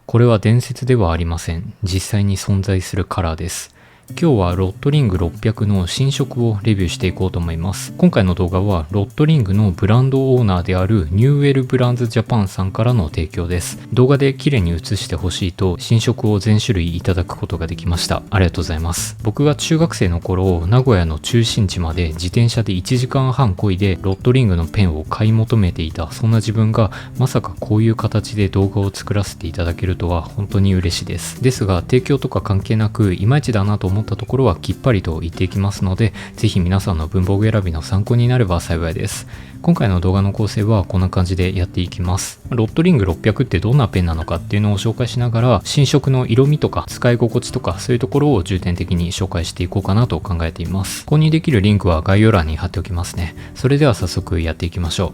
これは伝説ではありません。実際に存在するカラーです。今日はロットリング600の新色をレビューしていこうと思います。今回の動画はロットリングのブランドオーナーであるニューエルブランズジャパンさんからの提供です。動画で綺麗に映してほしいと新色を全種類いただくことができました。ありがとうございます。僕が中学生の頃、名古屋の中心地まで自転車で1時間半漕いでロットリングのペンを買い求めていた、そんな自分がまさかこういう形で動画を作らせていただけるとは本当に嬉しいです。ですが提供とか関係なくいまいちだなと思ったところはきっぱりと言っていきますので、ぜひ皆さんの文房具選びの参考になれば幸いです。今回の動画の構成はこんな感じでやっていきます。ロットリング600ってどんなペンなのかっていうのを紹介しながら、新色の色味とか使い心地とかそういうところを重点的に紹介していこうかなと考えています。購入できるリンクは概要欄に貼っておきますね。それでは早速やっていきましょう。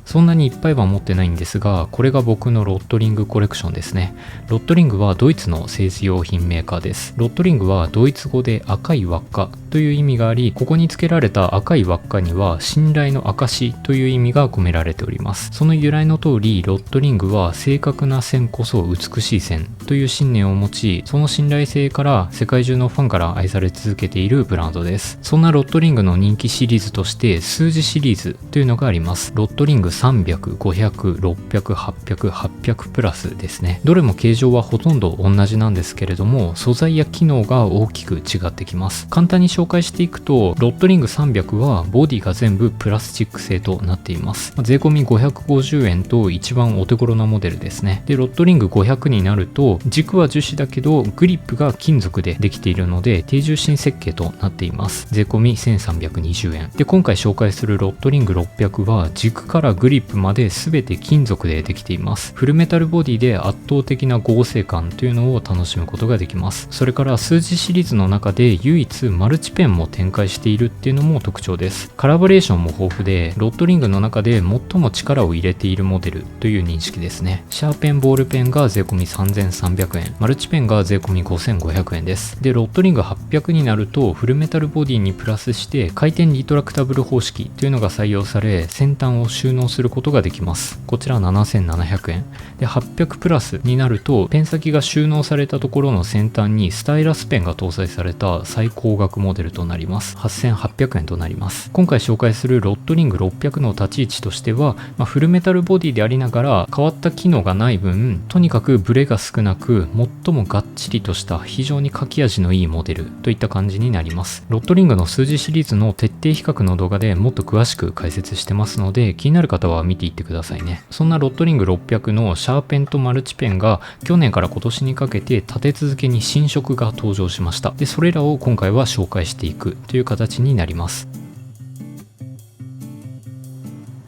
そんなにいっぱいは持ってないんですが、これが僕のロットリングコレクションですね。ロットリングはドイツの製図用品メーカーです。ロットリングはドイツ語で赤い輪っかという意味があり、ここに付けられた赤い輪っかには信頼の証という意味が込められております。その由来の通り、ロットリングは正確な線こそ美しい線という信念を持ち、その信頼性から世界中のファンから愛され続けているブランドです。そんなロットリングの人気シリーズとして数字シリーズというのがあります。ロットリング300、500、600、800、800プラスですね。どれも形状はほとんど同じなんですけれども、素材や機能が大きく違ってきます。簡単に紹介していくと、ロットリング300はボディが全部プラスチック製となっています。税込み550円と一番お手頃なモデルですね。で、ロットリング500になると、軸は樹脂だけどグリップが金属でできているので低重心設計となっています。税込み1320円。で、今回紹介するロットリング600は軸からグリップまで全て金属でできています。フルメタルボディで圧倒的な剛性感というのを楽しむことができます。それから数字シリーズの中で唯一マルチペンも展開しているっていうのも特徴です。カラバレーションも豊富で、ロットリングの中で最も力を入れているモデルという認識ですね。シャーペンボールペンが税込み3300円、マルチペンが税込み5500円です。で、ロットリング800になるとフルメタルボディにプラスして回転リトラクタブル方式というのが採用され、先端を収納することができます。こちら7700円で、800プラスになるとペン先が収納されたところの先端にスタイラスペンが搭載された最高額モデルとなります。8800円となります。今回紹介するロットリング600の立ち位置としては、フルメタルボディでありながら変わった機能がない分、とにかくブレが少なく最もがっちりとした非常に書き味のいいモデルといった感じになります。ロットリングの数字シリーズの徹底比較の動画でもっと詳しく解説してますので、気になる方は見ていってくださいね。そんなロットリング600のシャーペンとマルチペンが去年から今年にかけて立て続けに新色が登場しました。で、それらを今回は紹介していくという形になります。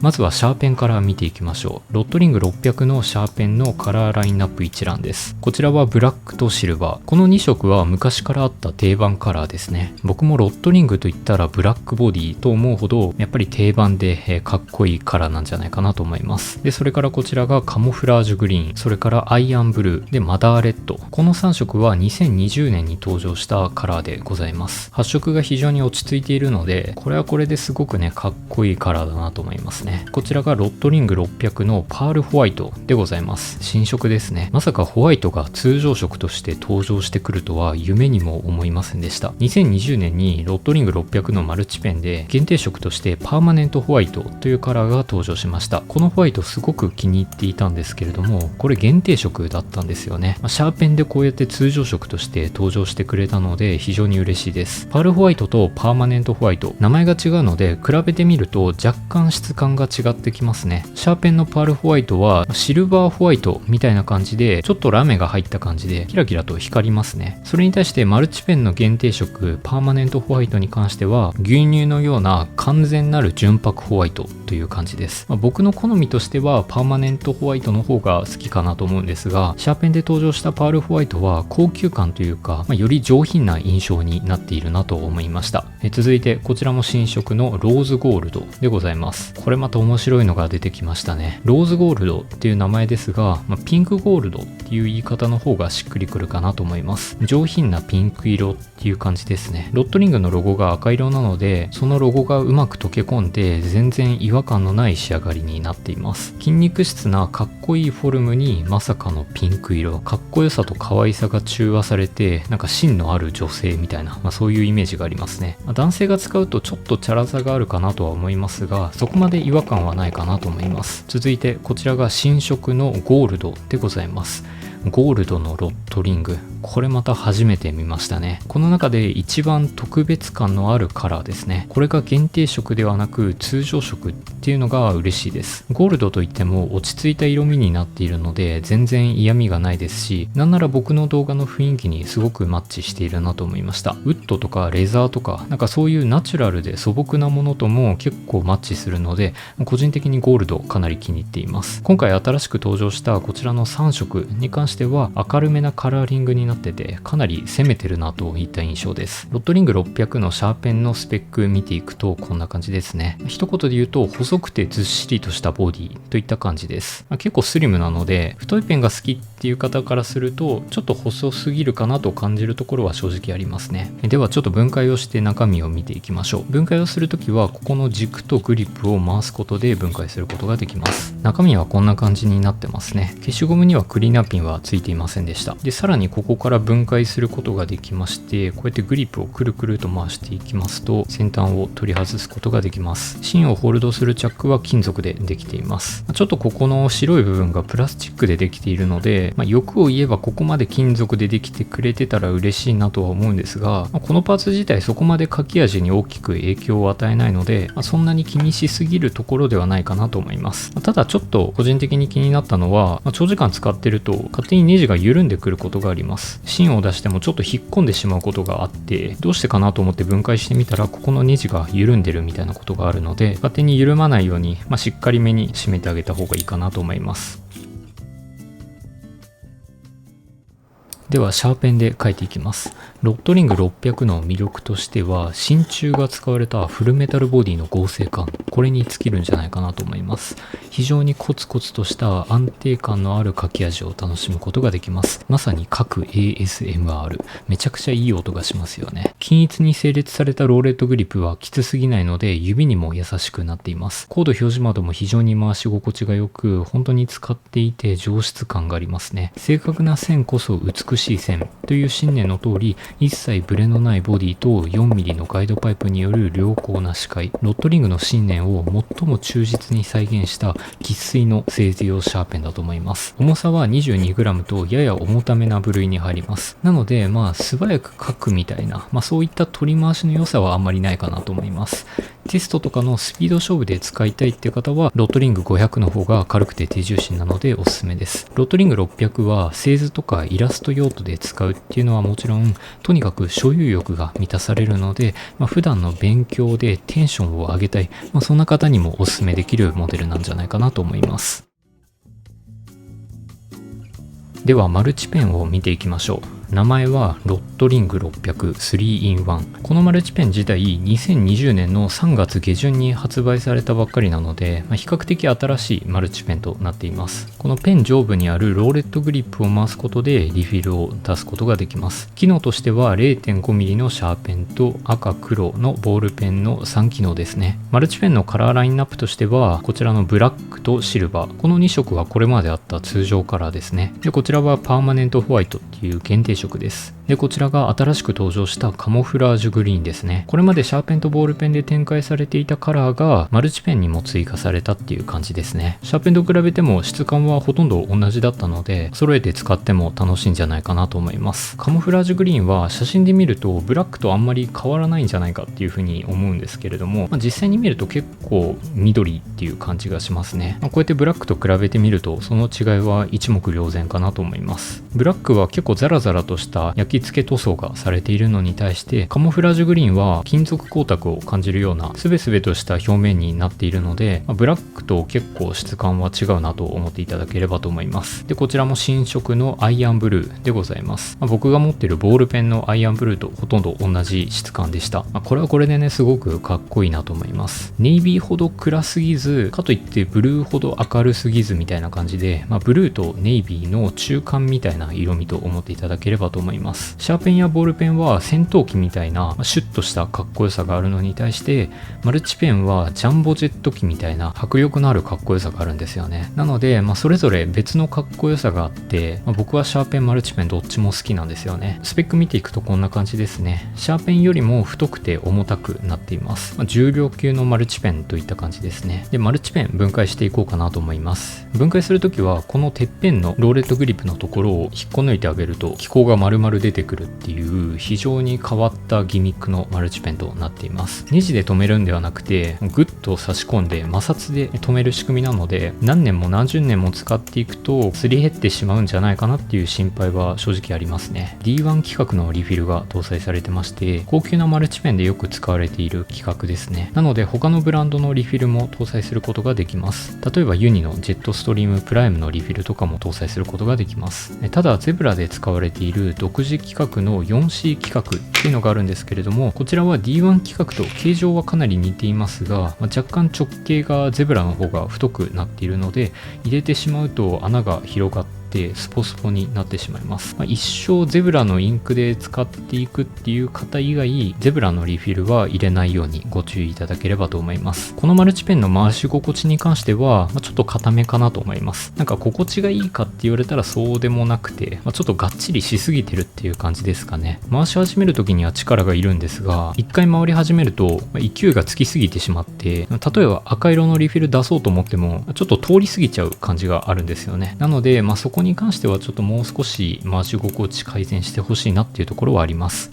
まずはシャーペンから見ていきましょう。ロットリング600のシャーペンのカラーラインナップ一覧です。こちらはブラックとシルバー。この2色は昔からあった定番カラーですね。僕もロットリングといったらブラックボディと思うほど、やっぱり定番でかっこいいカラーなんじゃないかなと思います。で、それからこちらがカモフラージュグリーン、それからアイアンブルー、で、マダーレッド。この3色は2020年に登場したカラーでございます。発色が非常に落ち着いているので、これはこれですごくね、かっこいいカラーだなと思いますね。こちらがロットリング600のパールホワイトでございます。新色ですね。まさかホワイトが通常色として登場してくるとは夢にも思いませんでした。2020年にロットリング600のマルチペンで限定色としてパーマネントホワイトというカラーが登場しました。このホワイトすごく気に入っていたんですけれども、これ限定色だったんですよね。シャーペンでこうやって通常色として登場してくれたので非常に嬉しいです。パールホワイトとパーマネントホワイト、名前が違うので比べてみると若干質感が違ってきますね。シャーペンのパールホワイトはシルバーホワイトみたいな感じで、ちょっとラメが入った感じでキラキラと光りますね。それに対してマルチペンの限定色パーマネントホワイトに関しては牛乳のような完全なる純白ホワイトという感じです。僕の好みとしてはパーマネントホワイトの方が好きかなと思うんですが、シャーペンで登場したパールホワイトは高級感というか、より上品な印象になっているなと思いました。続いてこちらも新色のローズゴールドでございます。これまた面白いのが出てきましたね。ローズゴールドっていう名前ですが、ピンクゴールドってっていう言い方の方がしっくりくるかなと思います。上品なピンク色っていう感じですね。ロットリングのロゴが赤色なので、そのロゴがうまく溶け込んで全然違和感のない仕上がりになっています。筋肉質なかっこいいフォルムにまさかのピンク色、かっこよさと可愛さが中和されて、なんか芯のある女性みたいな、そういうイメージがありますね。男性が使うとちょっとチャラさがあるかなとは思いますが、そこまで違和感はないかなと思います。続いてこちらが新色のゴールドでございます。ゴールドのロットリング、これまた初めて見ましたね。この中で一番特別感のあるカラーですね。これが限定色ではなく通常色っていうのが嬉しいです。ゴールドといっても落ち着いた色味になっているので全然嫌味がないですし、なんなら僕の動画の雰囲気にすごくマッチしているなと思いました。ウッドとかレザーとか、なんかそういうナチュラルで素朴なものとも結構マッチするので、個人的にゴールドかなり気に入っています。今回新しく登場したこちらの3色に関しては明るめなカラーリングになってて、かなり攻めてるなといった印象です。ロットリング600のシャーペンのスペック見ていくとこんな感じですね。一言で言うと細くてずっしりとしたボディといった感じです。結構スリムなので、太いペンが好きっていう方からするとちょっと細すぎるかなと感じるところは正直ありますね。ではちょっと分解をして中身を見ていきましょう。分解をするときはここの軸とグリップを回すことで分解することができます。中身はこんな感じになってますね。消しゴムにはクリーナーピンはついていませんでした。で、さらにここから分解することができまして、こうやってグリップをくるくると回していきますと先端を取り外すことができます。芯をホールドするチャックは金属でできています。ちょっとここの白い部分がプラスチックでできているので、欲を言えばここまで金属でできてくれてたら嬉しいなとは思うんですが、このパーツ自体そこまで書き味に大きく影響を与えないので、そんなに気にしすぎるところではないかなと思います。ただちょっと個人的に気になったのは、長時間使ってると勝手にネジが緩んでくることがあります。芯を出してもちょっと引っ込んでしまうことがあって、どうしてかなと思って分解してみたらここのネジが緩んでるみたいなことがあるので、勝手に緩まないように、しっかりめに締めてあげた方がいいかなと思います。ではシャーペンで書いていきます。ロットリング600の魅力としては、真鍮が使われたフルメタルボディの合成感、これに尽きるんじゃないかなと思います。非常にコツコツとした安定感のある書き味を楽しむことができます。まさに各 ASMR、めちゃくちゃいい音がしますよね。均一に整列されたローレットグリップはきつすぎないので指にも優しくなっています。コード表示窓も非常に回し心地が良く、本当に使っていて上質感がありますね。正確な線こそ美しい線という信念の通り、一切ブレのないボディと 4mm のガイドパイプによる良好な視界、ロットリングの信念を最も忠実に再現した生粋の製図用シャーペンだと思います。重さは 22g とやや重ためな部類に入ります。なので素早く書くみたいな、そういった取り回しの良さはあんまりないかなと思います。テストとかのスピード勝負で使いたいっていう方はロットリング500の方が軽くて手重心なのでおすすめです。ロットリング600は製図とかイラスト用途で使うっていうのはもちろん、とにかく所有欲が満たされるので、普段の勉強でテンションを上げたい、そんな方にもおすすめできるモデルなんじゃないかなと思います。ではマルチペンを見ていきましょう。名前はロットリング600 3in1。このマルチペン自体2020年の3月下旬に発売されたばっかりなので、比較的新しいマルチペンとなっています。このペン上部にあるローレットグリップを回すことでリフィルを出すことができます。機能としては 0.5mm のシャーペンと赤黒のボールペンの3機能ですね。マルチペンのカラーラインナップとしてはこちらのブラックとシルバー、この2色はこれまであった通常カラーですね。でこちらはパーマネントホワイトっていう限定色です。でこちらが新しく登場したカモフラージュグリーンですね。これまでシャーペンとボールペンで展開されていたカラーがマルチペンにも追加されたっていう感じですね。シャーペンと比べても質感はほとんど同じだったので、揃えて使っても楽しいんじゃないかなと思います。カモフラージュグリーンは写真で見るとブラックとあんまり変わらないんじゃないかっていうふうに思うんですけれども、実際に見ると結構緑っていう感じがしますね。こうやってブラックと比べてみるとその違いは一目瞭然かなと思います。ブラックは結構ザラザラとした焼き付塗装がされているのに対して、カモフラージュグリーンは金属光沢を感じるようなスベスベとした表面になっているので、ブラックと結構質感は違うなと思っていただければと思います。で、こちらも新色のアイアンブルーでございます。僕が持っているボールペンのアイアンブルーとほとんど同じ質感でした。これはこれでね、すごくかっこいいなと思います。ネイビーほど暗すぎず、かといってブルーほど明るすぎずみたいな感じで、ブルーとネイビーの中間みたいな色味と思っていただければと思います。シャーペンやボールペンは戦闘機みたいなシュッとしたかっこよさがあるのに対して、マルチペンはジャンボジェット機みたいな迫力のあるかっこよさがあるんですよね。なので、それぞれ別のかっこよさがあって、僕はシャーペンマルチペンどっちも好きなんですよね。スペック見ていくとこんな感じですね。シャーペンよりも太くて重たくなっています。重量級のマルチペンといった感じですね。で、マルチペン分解していこうかなと思います。分解するときはこのてっぺんのローレットグリップのところを引っこ抜いてあげると気泡が丸々出てくるっていう非常に変わったギミックのマルチペンとなっています。ネジで留めるんではなくてグッと差し込んで摩擦で留める仕組みなので、何年も何十年も使っていくとすり減ってしまうんじゃないかなっていう心配は正直ありますね。 D1 規格のリフィルが搭載されてまして、高級なマルチペンでよく使われている規格ですね。なので他のブランドのリフィルも搭載することができます。例えばユニのジェットストリームプライムのリフィルとかも搭載することができます。ただゼブラで使われている独自規格の 4C 規格っていうのがあるんですけれども、こちらは D1 規格と形状はかなり似ていますが、若干直径がゼブラの方が太くなっているので、入れてしまうと穴が広がってスポスポになってしまいます。一生ゼブラのインクで使っていくっていう方以外、ゼブラのリフィルは入れないようにご注意いただければと思います。このマルチペンの回し心地に関しては、ちょっと固めかなと思います。なんか心地がいいかって言われたらそうでもなくて、ちょっとがっちりしすぎてるっていう感じですかね。回し始める時には力がいるんですが、一回回り始めると勢いがつきすぎてしまって、例えば赤色のリフィル出そうと思ってもちょっと通り過ぎちゃう感じがあるんですよね。なので、そこに関してはちょっともう少し回し心地改善してほしいなっていうところはあります。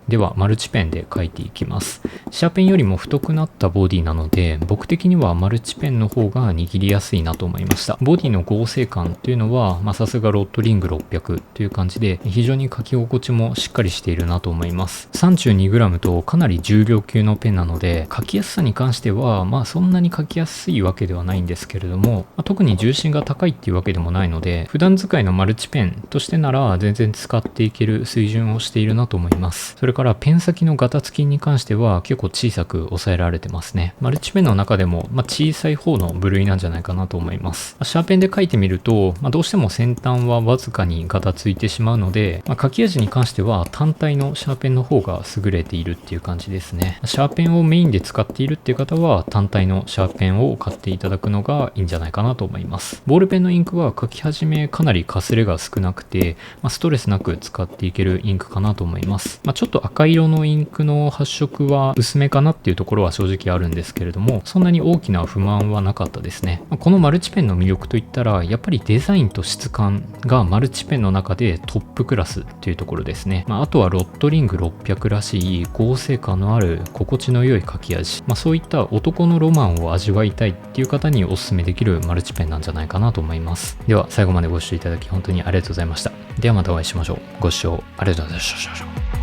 ではマルチペンで書いていきます。シャーペンよりも太くなったボディなので、僕的にはマルチペンの方が握りやすいなと思いました。ボディの剛性感というのはさすがロットリング600という感じで、非常に書き心地もしっかりしているなと思います。 32g とかなり重量級のペンなので、書きやすさに関してはそんなに書きやすいわけではないんですけれども、特に重心が高いっていうわけでもないので、普段使いのマルチペンとしてなら全然使っていける水準をしているなと思います。それからペン先のガタつきに関しては結構小さく抑えられてますね。マルチペンの中でも小さい方の部類なんじゃないかなと思います。シャーペンで書いてみると、どうしても先端はわずかにガタついてしまうので、書き味に関しては単体のシャーペンの方が優れているっていう感じですね。シャーペンをメインで使っているっていう方は単体のシャーペンを買っていただくのがいいんじゃないかなと思います。ボールペンのインクは書き始めかなりかすれが少なくて、ストレスなく使っていけるインクかなと思います。ちょっと赤色のインクの発色は薄めかなっていうところは正直あるんですけれども、そんなに大きな不満はなかったですね。このマルチペンの魅力といったら、やっぱりデザインと質感がマルチペンの中でトップクラスっていうところですね。あとはロットリング600らしい剛性感のある心地の良い書き味、そういった男のロマンを味わいたいっていう方におすすめできるマルチペンなんじゃないかなと思います。では最後までご視聴いただき本当にありがとうございました。ではまたお会いしましょう。ご視聴ありがとうございました。